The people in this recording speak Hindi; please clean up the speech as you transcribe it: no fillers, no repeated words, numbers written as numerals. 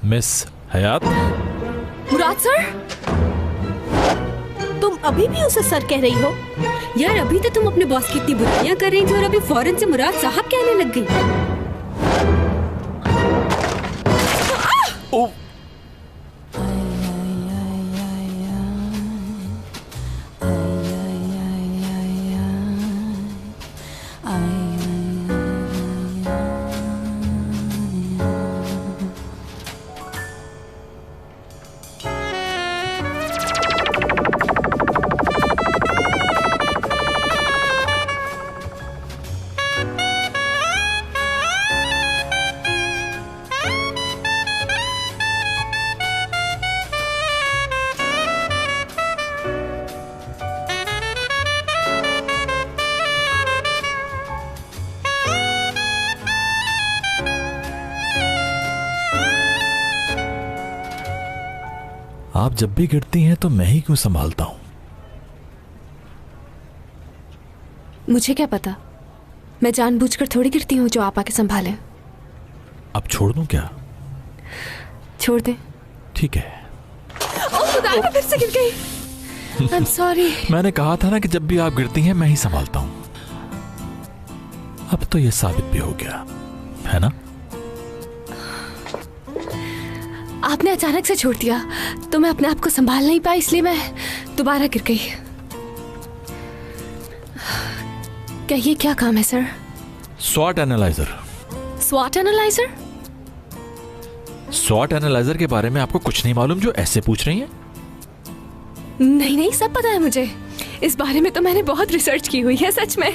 मिस हयात। मुराद सर, तुम अभी भी उसे सर कह रही हो? यार अभी तो तुम अपने बॉस की इतनी बुराइयां कर रही थी और अभी फौरन से मुराद साहब कहने लग गई। आप जब भी गिरती हैं तो मैं ही क्यों संभालता हूं? मुझे क्या पता, मैं जानबूझकर थोड़ी गिरती हूँ जो आप आके संभालें। अब छोड़ दूं क्या? छोड़ दे। ठीक है। ओह खुदा, मैं फिर से गिर गई। I'm sorry। मैंने कहा था ना कि जब भी आप गिरती हैं मैं ही संभालता हूं। अब तो यह साबित भी हो गया है ना? आपने अचानक से छोड़ दिया तो मैं अपने आप को संभाल नहीं पाई, इसलिए मैं दोबारा गिर गई। कहिए क्या काम है सर? स्वॉट एनालाइजर। स्वॉट एनालाइजर? स्वॉट एनालाइजर के बारे में आपको कुछ नहीं मालूम जो ऐसे पूछ रही हैं? नहीं नहीं, सब पता है मुझे। इस बारे में तो मैंने बहुत रिसर्च की हुई है, सच में।